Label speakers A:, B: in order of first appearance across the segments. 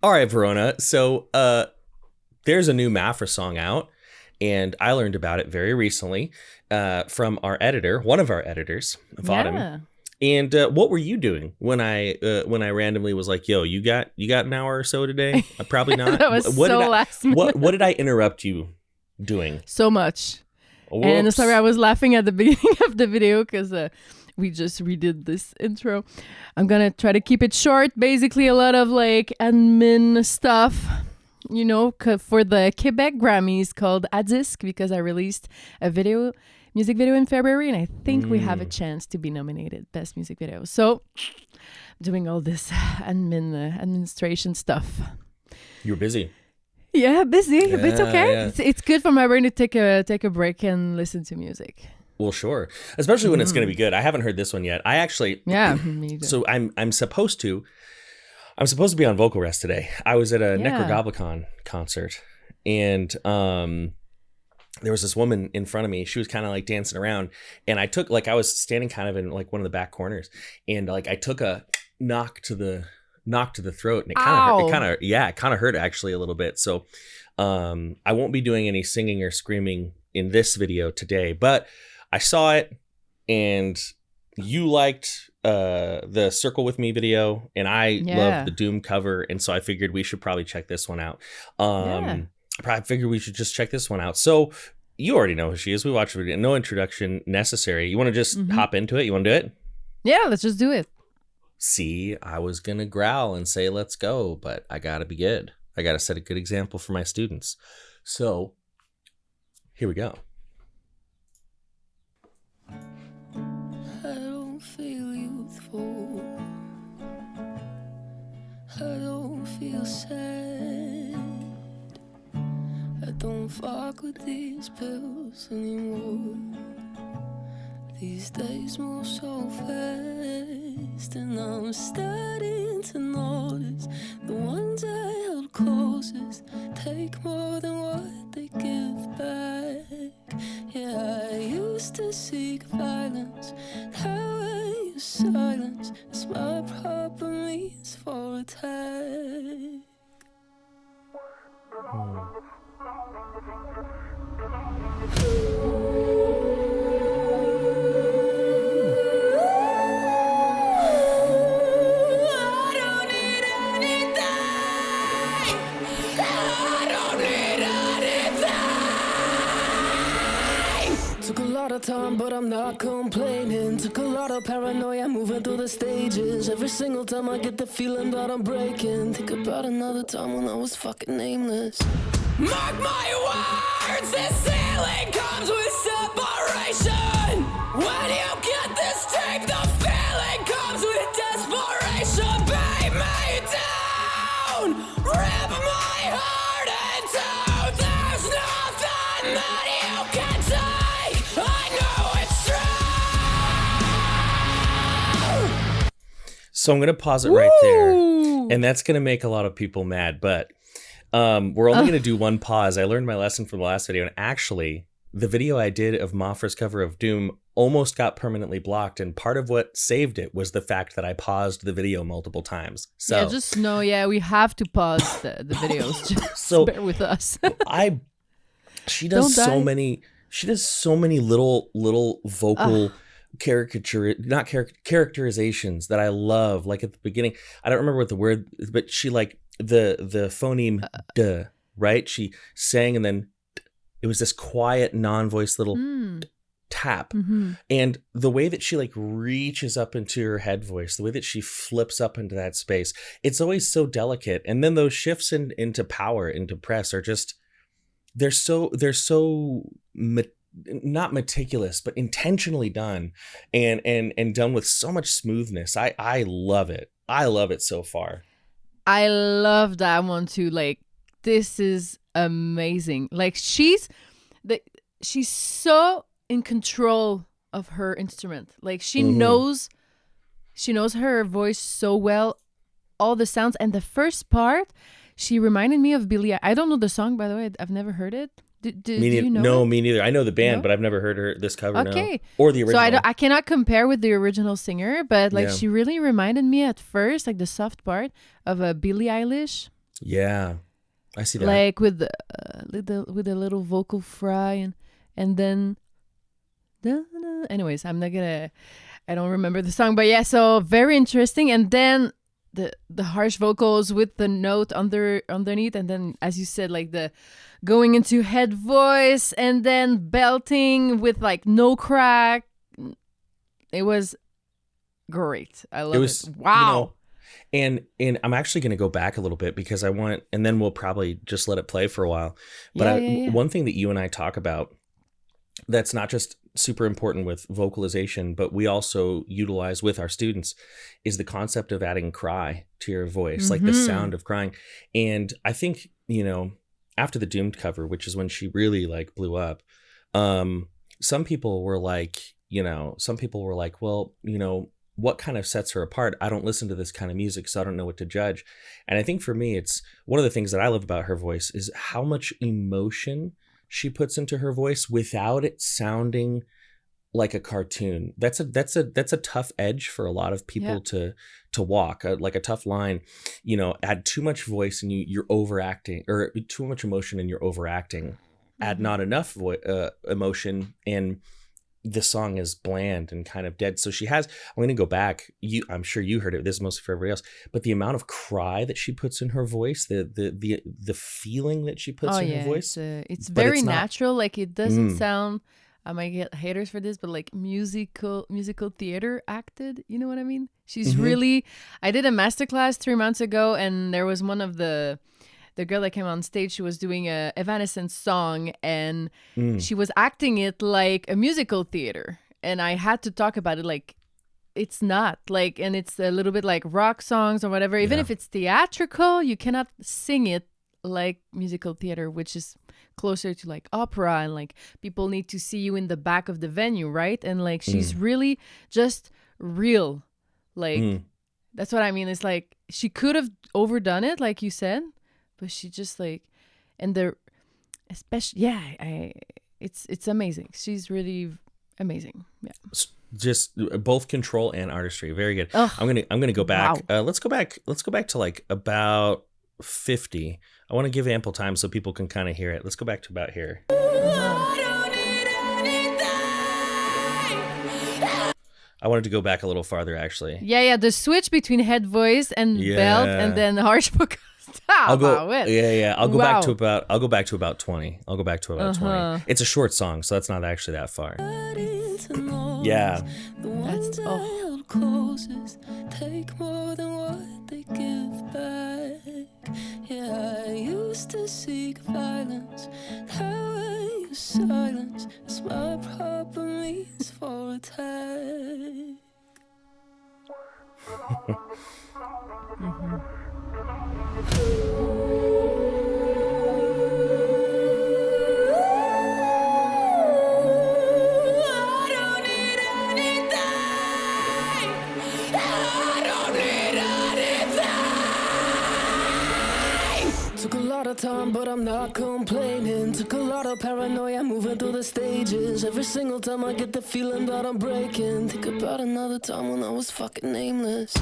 A: All right, Verona. So there's a new Maphra song out, and I learned about it very recently from our editor, one of our editors, Vadim.
B: Yeah.
A: And what were you doing when I randomly was like, "Yo, you got an hour or so today?" Probably not.
B: That was
A: What
B: so
A: did I
B: last minute.
A: what did I interrupt you doing?
B: So much. And
A: Whoops.
B: sorry, I was laughing at the beginning of the video because we just redid this intro. I'm going to try to keep it short. Basically, a lot of like admin stuff, for the Quebec Grammys called A Disc because I released a music video in February, and I think we have a chance to be nominated Best Music Video. So, doing all this administration stuff.
A: You were busy.
B: Yeah, busy, but it's okay.
A: Yeah.
B: It's good for my brain to take a break and listen to music.
A: Well, sure. Especially when it's going to be good. I haven't heard this one yet. I actually
B: me too.
A: So I'm supposed to be on vocal rest today. I was at a Necrogoblicon concert, and there was this woman in front of me. She was kind of like dancing around, and I was standing kind of in like one of the back corners, and like I took a knock to the throat, and it kind of hurt actually a little bit. So I won't be doing any singing or screaming in this video today, but I saw it, and you liked the Circle With Me video, and I love the Doom cover, and so I figured we should probably check this one out. I probably figured we should just check this one out. So you already know who she is. We watched the video. No introduction necessary. You want to just hop into it? You want to do it?
B: Yeah, let's just do it.
A: See, I was going to growl and say, let's go, but I got to be good. I got to set a good example for my students. So here we go.
C: I don't feel youthful. I don't feel sad. I don't fuck with these pills anymore. These days move so fast, and I'm starting to notice the ones I held closest take more than what they give back. Yeah, I used to seek violence, now I use silence. It's my proper means for attack. Took a lot of time, but I'm not complaining. Took a lot of paranoia moving through the stages. Every single time I get the feeling that I'm breaking. Think about another time when I was fucking nameless. Mark my words, this ceiling comes with separation. When you get this tape, the feeling comes with desperation. Beat me down, rip my heart in two. There's nothing that you can take. I know it's true.
A: So I'm going to pause it right there. And that's going to make a lot of people mad, but we're only going to do one pause. I learned my lesson from the last video, and actually the video I did of Maphra's cover of Doom almost got permanently blocked, and part of what saved it was the fact that I paused the video multiple times. So
B: just know, we have to pause the videos. Just bear with us.
A: She does so many little vocal characterizations that I love. Like at the beginning, I don't remember what the word, but she like the phoneme duh, right? She sang, and then it was this quiet non-voice little tap. And the way that she like reaches up into her head voice, the way that she flips up into that space, it's always so delicate. And then those shifts into power, into press are just, they're so not meticulous, but intentionally done, and done with so much smoothness. I love it. I love it so far.
B: I love that one too. Like, this is amazing. Like, she's so in control of her instrument. Like, she knows her voice so well, all the sounds. And the first part, she reminded me of Billie. I don't know the song, by the way. I've never heard it. Do you know?
A: No,
B: it?
A: Me neither. I know the band, but I've never heard this cover.
B: Okay,
A: no. Or the original.
B: So I cannot compare with the original singer, but like she really reminded me at first, like the soft part of a Billie Eilish.
A: Yeah, I see that.
B: Like with the little vocal fry and then anyways, I don't remember the song, but yeah, so very interesting. And then the harsh vocals with the note underneath, and then as you said, like the going into head voice and then belting with like no crack. It was great. I love it. Wow.
A: And I'm actually going to go back a little bit because I want, and then we'll probably just let it play for a while. But one thing that you and I talk about that's not just super important with vocalization, but we also utilize with our students is the concept of adding cry to your voice, like the sound of crying. And I think, after the Doomed cover, which is when she really like blew up, some people were like, well, what kind of sets her apart? I don't listen to this kind of music, so I don't know what to judge. And I think for me, it's one of the things that I love about her voice is how much emotion she puts into her voice without it sounding like a cartoon. That's a tough edge for a lot of people to walk, like a tough line. Add too much voice and you're overacting, or too much emotion and you're overacting. Add not enough emotion and the song is bland and kind of dead. So she has, I'm going to go back. I'm sure you heard it. This is mostly for everybody else, but the amount of cry that she puts in her voice, the feeling that she puts in her voice,
B: it's very natural. Like it doesn't sound, I might get haters for this, but like musical theater acted, you know what I mean? She's really, I did a masterclass 3 months ago and there was one of the girl that came on stage, she was doing a Evanescence song and she was acting it like a musical theater. And I had to talk about it like it's not like, and it's a little bit like rock songs or whatever. Even if it's theatrical, you cannot sing it like musical theater, which is closer to like opera and like people need to see you in the back of the venue, right? And like she's really just real. Like that's what I mean. It's like she could have overdone it, like you said. But she just like, and the, especially, it's amazing. She's really amazing. Yeah.
A: Just both control and artistry. Very good. Ugh. I'm gonna go back. Wow. Let's go back to like about 50. I want to give ample time so people can kind of hear it. Let's go back to about here. I wanted to go back a little farther, actually.
B: Yeah. The switch between head voice and belt, and then the harsh vocal.
A: I'll go back to about 20. I'll go back to about 20. It's a short song, so that's not actually that far. Yeah.
C: That's closest take more than what they give back. Yeah, I used to seek violence. Now I use silence as my proper means for attack. Took a lot of time, but I'm not complaining. Took a lot of paranoia moving through the stages. Every single time I get the feeling that I'm breaking. Think about another time when I was fucking nameless.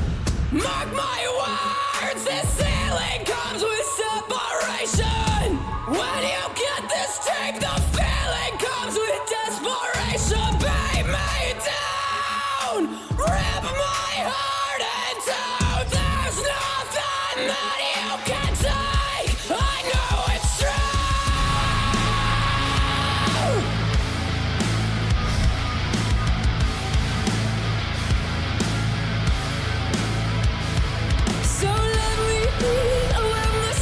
C: Mark my words, this ceiling comes with separation. When you get this take, the feeling comes with desperation. Beat me down, rip my heart in two. There's nothing that you can take. I know it's true. So let me be a witness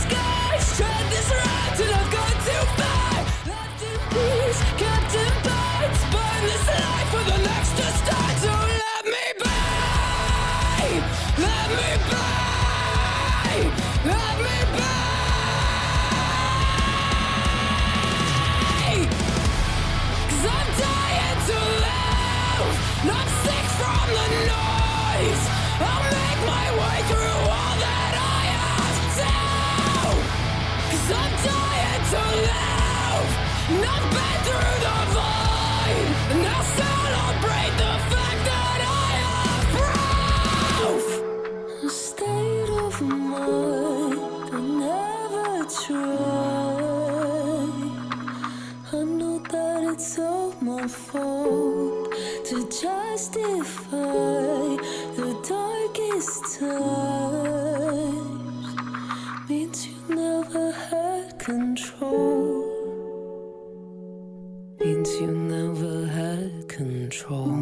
C: try. I know that it's all my fault to justify the darkest times. Means you never had control. Means you never had control.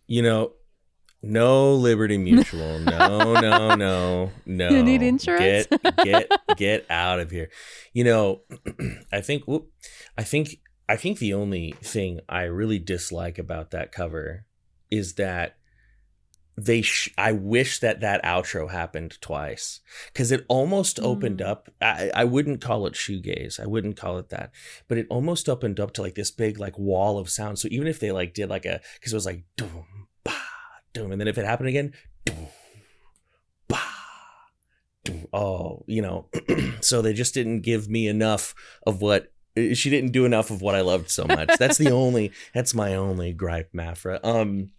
A: You know, no Liberty Mutual. No.
B: You need insurance?
A: Get out of here. You know, I think the only thing I really dislike about that cover is that I wish that outro happened twice, because it almost opened up. I wouldn't call it shoegaze. I wouldn't call it that, but it almost opened up to like this big like wall of sound. So even if they like did like because it was like doom, ba, doom, and then if it happened again, doom, ba, doom. Oh, you know, so they just didn't give me enough of what. She didn't do enough of what I loved so much. That's my only gripe, Maphra.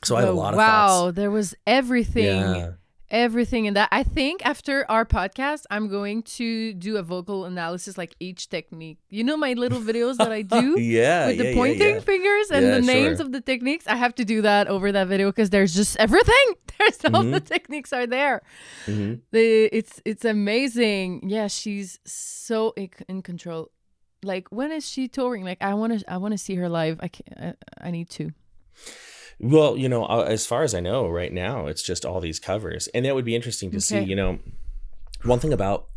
A: So I have a lot of thoughts.
B: Wow, there was everything. Everything in that. I think after our podcast, I'm going to do a vocal analysis, like each technique. You know my little videos that I do with the pointing fingers and the names of the techniques? I have to do that over that video because there's just everything. There's all the techniques are there. It's amazing. Yeah, she's so in control. Like, when is she touring? Like, I want to see her live. I need to.
A: Well, you know, as far as I know right now, it's just all these covers, and that would be interesting to see. You know, one thing about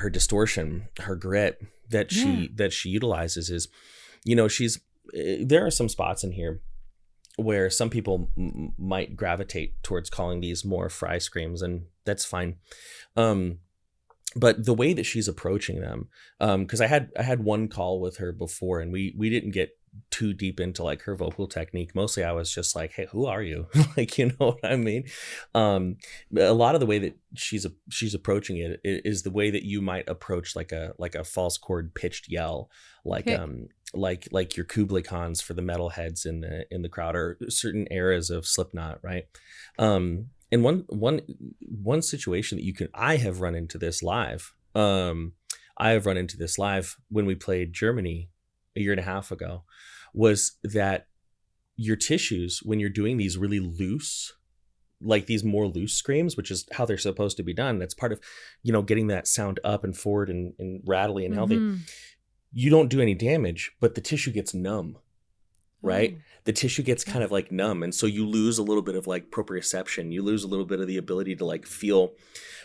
A: her distortion, her grit that she utilizes is, you know, there are some spots in here where some people might gravitate towards calling these more fry screams, and that's fine. But the way that she's approaching them, because I had one call with her before, and we didn't get too deep into like her vocal technique. Mostly I was just like, hey, who are you? Like, you know what I mean? A lot of the way that she's approaching it is the way that you might approach like a false chord pitched yell, like like your Kublai Khans for the metalheads in the crowd, or certain eras of Slipknot, right? And one situation that I have run into this live. I have run into this live when we played Germany a year and a half ago, was that your tissues, when you're doing these really loose, like these more loose screams, which is how they're supposed to be done, that's part of, you know, getting that sound up and forward and rattly and healthy, you don't do any damage, but the tissue gets numb, right? The tissue gets kind of like numb, and so you lose a little bit of like proprioception, you lose a little bit of the ability to like feel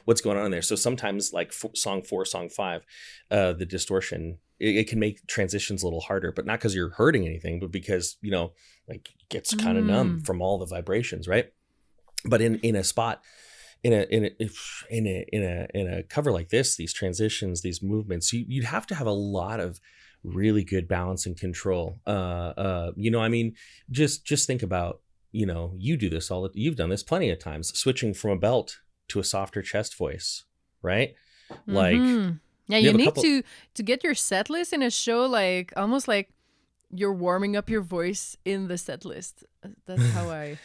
A: what's going on in there. So sometimes like song 4, song 5, the distortion, it can make transitions a little harder, but not because you're hurting anything, but because, you know, like it gets kind of numb from all the vibrations, right? But in a spot, in a cover like this, these transitions, these movements, you'd have to have a lot of really good balance and control. You know, I mean, just think about, you know, you've done this plenty of times, switching from a belt to a softer chest voice, right? Like.
B: Yeah, you need to get your set list in a show, like almost like you're warming up your voice in the set list. That's how I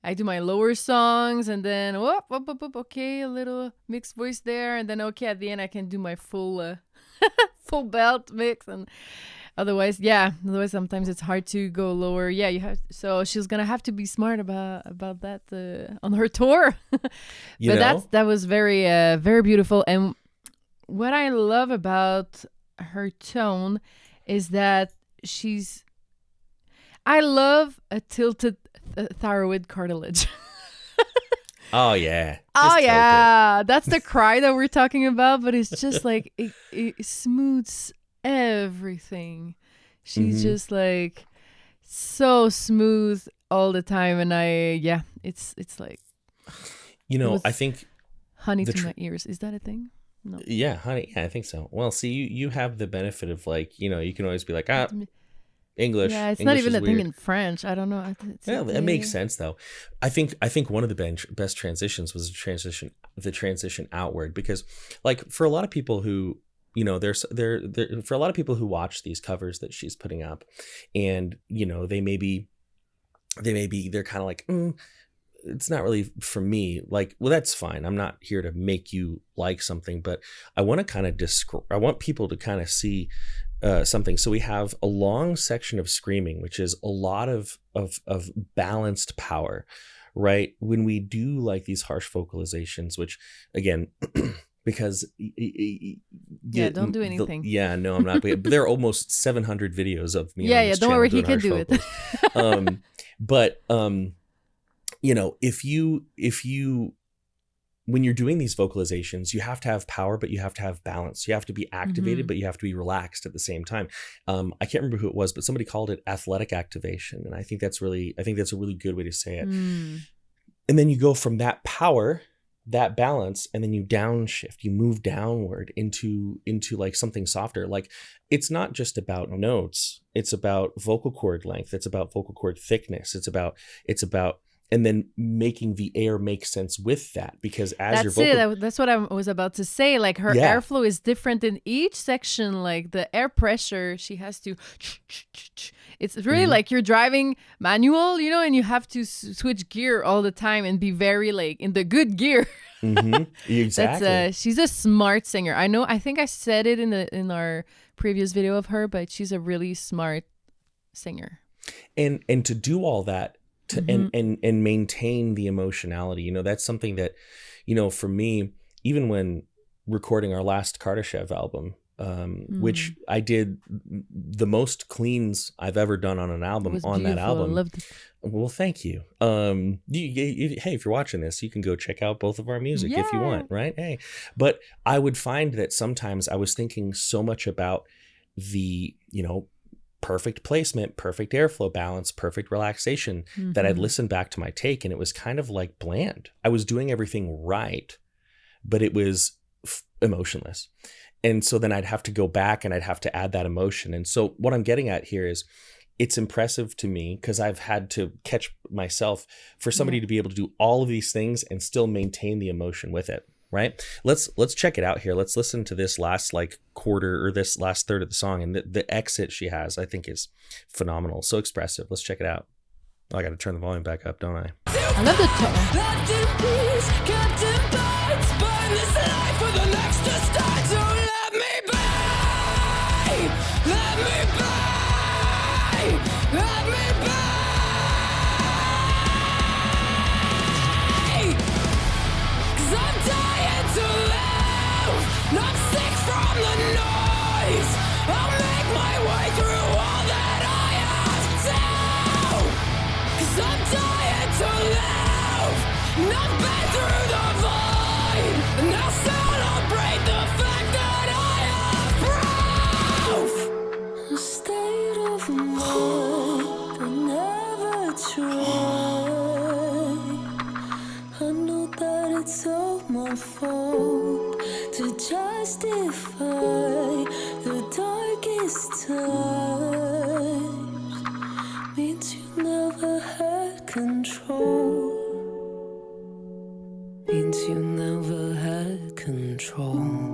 B: I do my lower songs, and then okay, a little mixed voice there, and then okay, at the end I can do my full full belt mix. And otherwise sometimes it's hard to go lower. Yeah, you have, so she's gonna have to be smart about that on her tour. But that was very very beautiful. And what I love about her tone is that I love a tilted thyroid cartilage.
A: Oh yeah.
B: That's the cry that we're talking about, but it's just like it smooths everything. She's just like so smooth all the time, and it's like,
A: you know, I think
B: honey to my ears. Is that a thing? No.
A: Yeah, honey. Yeah, I think so. Well, see, you have the benefit of, like, you know, you can always be like, English.
B: Yeah, it's
A: English
B: not even
A: is
B: a thing
A: weird.
B: in French. I don't know.
A: Yeah, it makes sense though. I think one of the best transitions was the transition outward, because like for a lot of people who, you know, there's there for a lot of people who watch these covers that she's putting up, and you know, they're kind of like, it's not really for me. Like, well, that's fine. I'm not here to make you like something, but I want to kind of I want people to kind of see something. So we have a long section of screaming, which is a lot of balanced power, right? When we do like these harsh vocalizations, which again, because
B: don't do anything.
A: No, I'm not. But there are almost 700 videos of me.
B: Yeah,
A: on this
B: don't worry, he
A: channel
B: can
A: doing
B: do
A: harsh
B: it.
A: But you know, if you when you're doing these vocalizations, you have to have power, but you have to have balance. You have to be activated, but you have to be relaxed at the same time. I can't remember who it was, but somebody called it athletic activation, and I think that's a really good way to say it. And then you go from that power, that balance, and then you downshift, you move downward into like something softer. Like, it's not just about notes, it's about vocal cord length, it's about vocal cord thickness, it's about and then making the air make sense with that, because as your vocal...
B: That's what I was about to say. Like, her airflow is different in each section. Like, the air pressure, she has to... It's really like you're driving manual, you know, and you have to switch gear all the time and be very, like, in the good gear.
A: Exactly.
B: She's a smart singer. I think I said it in our previous video of her, but she's a really smart singer.
A: And to do all that, and maintain the emotionality, you know, that's something that, you know, for me, even when recording our last Kardashev album, which I did the most cleans I've ever done on an album on that album.
B: Loved it.
A: Well, thank you. Hey, if you're watching this, you can go check out both of our music if you want, right? Hey, but I would find that sometimes I was thinking so much about the, you know, perfect placement, perfect airflow balance, perfect relaxation, that I'd listen back to my take, and it was kind of like bland. I was doing everything right, but it was emotionless. And so then I'd have to go back and I'd have to add that emotion. And so what I'm getting at here is, it's impressive to me, because I've had to catch myself, for somebody to be able to do all of these things and still maintain the emotion with it. Right. Let's check it out here. Let's listen to this last like quarter, or this last third of the song, and the exit she has, I think, is phenomenal. So expressive. Let's check it out. Oh, I got to turn the volume back up, don't I?
B: I love the
C: I'm sick from the noise. I'll make my way through all that I have to. 'Cause I'm dying to live. And I've been through the void. And I'll celebrate the fact that I have proof. A state of mind I never tried. I know that it's all my fault to justify the darkest times. Means you never had control. Means you never had control.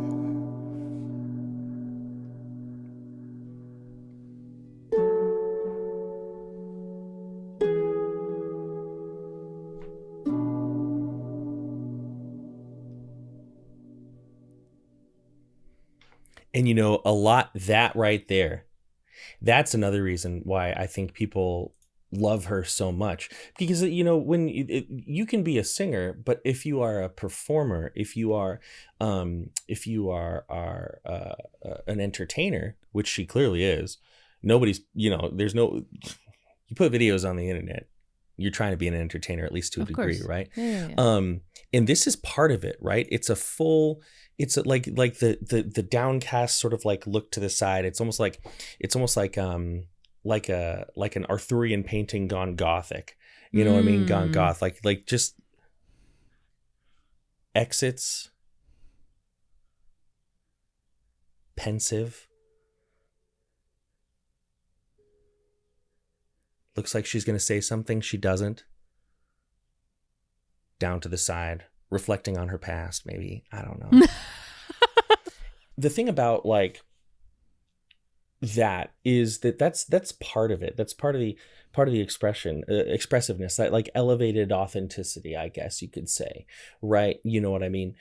A: And, you know, a lot, that right there, that's another reason why I think people love her so much. Because, you know, when you can be a singer, but if you are a performer, if you are an entertainer, which she clearly is, nobody's, you know, there's no, you put videos on the internet, you're trying to be an entertainer, at least to a degree, right?
B: Yeah.
A: And this is part of it, right? It's a full, it's like the downcast sort of like look to the side. It's almost like an Arthurian painting gone gothic. You know what I mean? Gone goth, like just exits, pensive, Looks like she's going to say something. She doesn't. Down to the side, reflecting on her past, maybe. I don't know. The thing about like that is that's part of it. That's part of the expressiveness, that like elevated authenticity, I guess you could say, right? You know what I mean?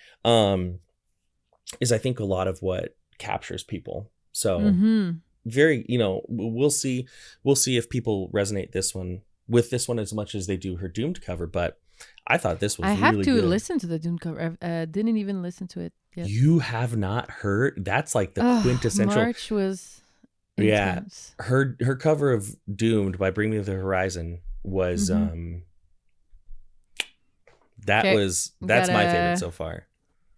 A: Is I think a lot of what captures people. So very, we'll see if people resonate with this one as much as they do her Doomed cover, but I thought this was really good. I have to
B: listen to the Doomed cover. I didn't even listen to it yet.
A: You have not heard? That's like the quintessential.
B: March was intense.
A: Yeah. Her cover of Doomed by Bring Me to the Horizon was that's my favorite so far.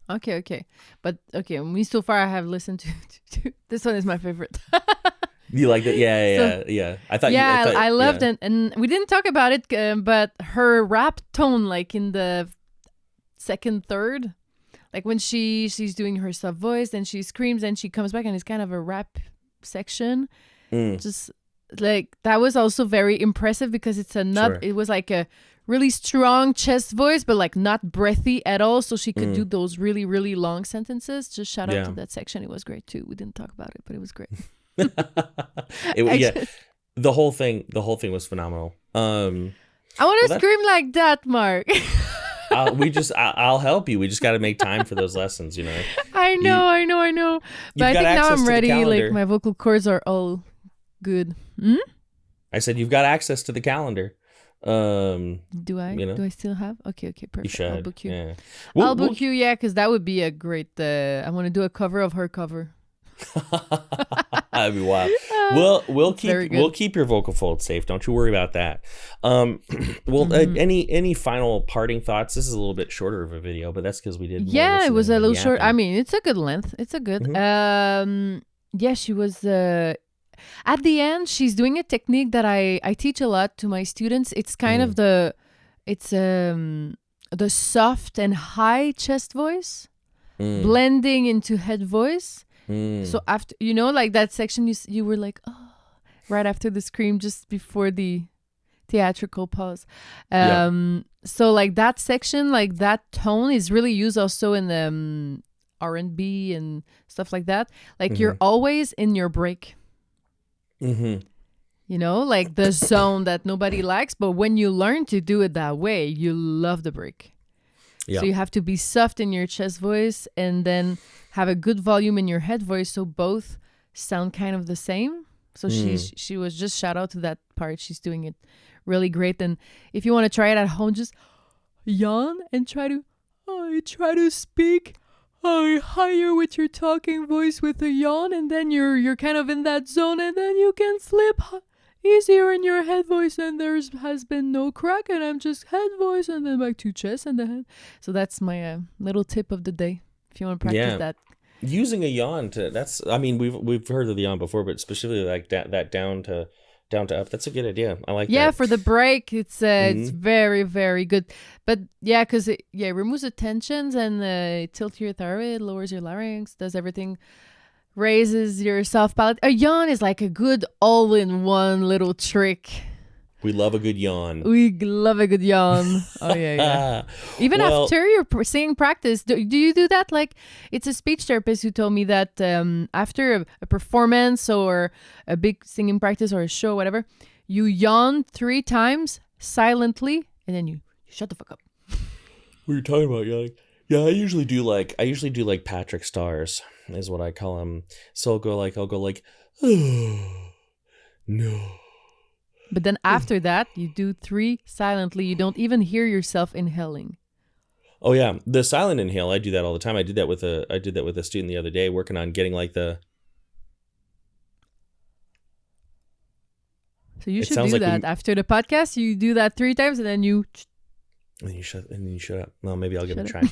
B: Okay. But me so far I have listened to this one is my favorite.
A: You like that? Yeah. I
B: loved it, and we didn't talk about it, but her rap tone, like in the second third, like when she's doing her soft voice, and she screams, and she comes back, and it's kind of a rap section. Just like that was also very impressive because it's it was like a really strong chest voice, but like not breathy at all, so she could do those really, really long sentences. Just shout out to that section. It was great too. We didn't talk about it, but it was great.
A: The whole thing was phenomenal.
B: I want to scream like that, Mark.
A: I'll help you. We just got to make time for those lessons,
B: I know. But I think now I'm ready. Like my vocal cords are all good.
A: I said you've got access to the calendar.
B: Do I? Do I still have? Okay, perfect.
A: You should.
B: I'll book you.
A: Yeah.
B: I'll book you, because that would be a great. I want to do a cover of her cover.
A: That'd be wild. We'll keep your vocal folds safe. Don't you worry about that. Any final parting thoughts? This is a little bit shorter of a video, but that's because we did.
B: Yeah, it was a little short. I mean, it's a good length. It's a good. She was. At the end, she's doing a technique that I teach a lot to my students. It's kind of the soft and high chest voice blending into head voice. So after, like that section, you were like, oh, right after the scream, just before the theatrical pause. So like that section, like that tone is really used also in the R&B and stuff like that. Like you're always in your break. Like the zone that nobody likes, but when you learn to do it that way, you love the break. So you have to be soft in your chest voice and then have a good volume in your head voice, so both sound kind of the same. So she was just shout out to that part. She's doing it really great. And if you want to try it at home, just yawn and try to speak higher with your talking voice with a yawn, and then you're kind of in that zone, and then you can flip easier in your head voice, and has been no crack, and I'm just head voice, and then back to chest and the head. So that's my little tip of the day if you want to practice that.
A: Using a yawn we've heard of the yawn before, but specifically like that down to up, that's a good idea. I like that.
B: Yeah, for the break, it's very, very good. But yeah, because it removes the tensions and it tilts your thyroid, lowers your larynx, does everything, raises your soft palate. A yawn is like a good all-in-one little trick.
A: We love a good yawn. Oh
B: yeah. Even after your singing practice, do you do that? Like, it's a speech therapist who told me that after a performance or a big singing practice or a show, whatever, you yawn 3 times silently, and then you shut the fuck up.
A: What are you talking about, yawning? Yeah, I usually do like Patrick Stars is what I call him. So I'll go like, oh, no.
B: But then after that, you do 3 silently. You don't even hear yourself inhaling.
A: Oh yeah, the silent inhale. I do that all the time. I did that with a student the other day, working on getting like the.
B: So you should do that after the podcast. You do that 3 times, and then you.
A: And then you shut up. Well, maybe I'll give it a try.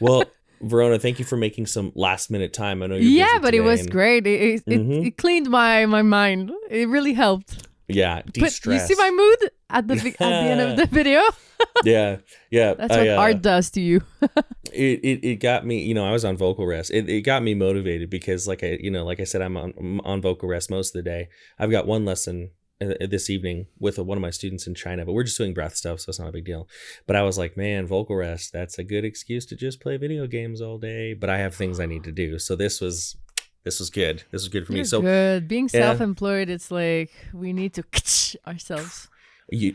A: Well, Veronna, thank you for making some last minute time. I know you're busy
B: but
A: today,
B: it was great. It cleaned my mind. It really helped.
A: Yeah, de-stress.
B: You see my mood at the end of the video?
A: yeah.
B: That's what art does to you.
A: it got me, I was on vocal rest. It got me motivated because like I said, I'm on vocal rest most of the day. I've got one lesson this evening with one of my students in China, but we're just doing breath stuff, so it's not a big deal. But I was like, man, vocal rest, that's a good excuse to just play video games all day. But I have things I need to do. So this was good. This was good for me. So
B: good. Being self-employed, it's like we need to ourselves.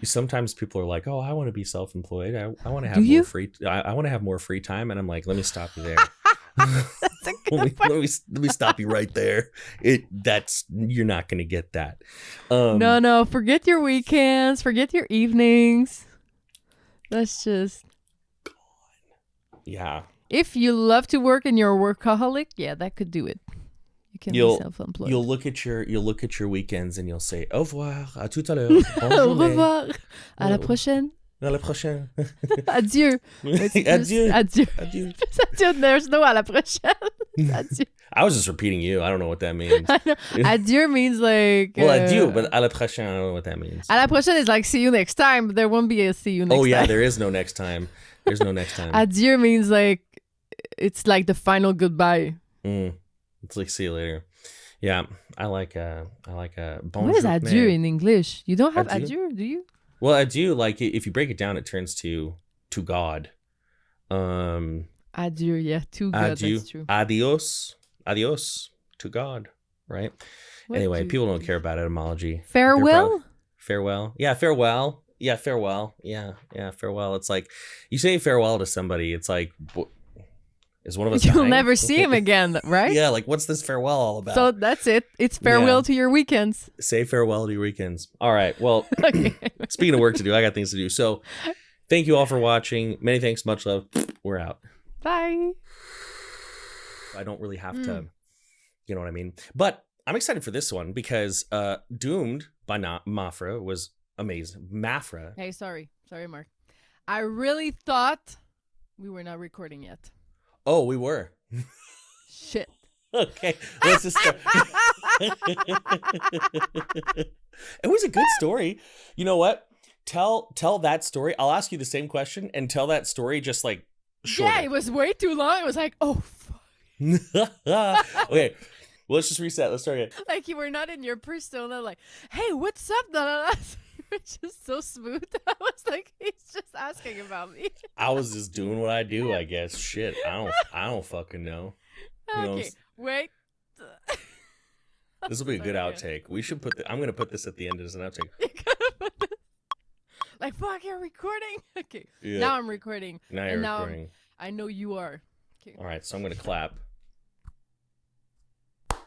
A: Sometimes people are like, oh, I want to be self-employed. I want to have more free. I want to have more free time. And I'm like, let me stop you there.
B: That's a good
A: let me stop you right there. You're not going to get that.
B: No, forget your weekends, forget your evenings. That's just
A: yeah.
B: If you love to work and you're a workaholic, yeah, that could do it. You can be self-employed.
A: You'll look at your weekends and you'll say au revoir, à tout à l'heure,
B: au revoir, à la prochaine.
A: À la prochaine.
B: Adieu.
A: Adieu.
B: Adieu.
A: Adieu.
B: Adieu. There's no à la prochaine. Adieu.
A: I was just repeating you. I don't know what that means.
B: Adieu means like...
A: well, adieu, but à la prochaine, I don't know what that means.
B: À la prochaine is like see you next time, but there won't be a see you next time.
A: Oh, yeah, there is no next time. There's no next time.
B: Adieu means like, it's like the final goodbye.
A: It's like see you later. Yeah, I like bonjour.
B: What is adieu in English? You don't have adieu, do you?
A: Well, adieu, like if you break it down, it turns to God.
B: Adieu, yeah, to God.
A: Adieu.
B: That's true.
A: Adios to God, right? Anyway, people don't care about etymology.
B: Farewell?
A: Farewell. Yeah, farewell. Yeah, farewell. Yeah, farewell. It's like you say farewell to somebody. It's like, is one of us
B: You'll
A: dying?
B: never see him again, right?
A: Yeah, like what's this farewell all about?
B: So that's it. It's farewell to your weekends.
A: Say farewell to your weekends. All right. Well,
B: Okay.
A: speaking of work to do, I got things to do. So thank you all for watching. Many thanks. Much love. We're out.
B: Bye.
A: I don't really have to, you know what I mean? But I'm excited for this one because Doomed by Maphra was amazing. Maphra.
B: Hey, sorry, Mark. I really thought we were not recording yet.
A: Oh, we were.
B: Shit.
A: Okay, let's just start. It was a good story. You know what? Tell that story. I'll ask you the same question and tell that story just like shorter.
B: Yeah, it was way too long. It was like, oh, fuck.
A: Okay, well, let's just reset. Let's start again.
B: Like you were not in your persona, like, hey, what's up? You were just so smooth. I was like, he's just asking about me.
A: I was just doing what I do, I guess. Shit, I don't fucking know.
B: Okay, wait.
A: This will be a good outtake. We should I'm gonna put this at the end as an outtake.
B: Like, fuck, you're recording? Okay,
A: yeah.
B: now I'm recording.
A: Now you're recording.
B: I know you are. Okay.
A: All right, so I'm gonna clap.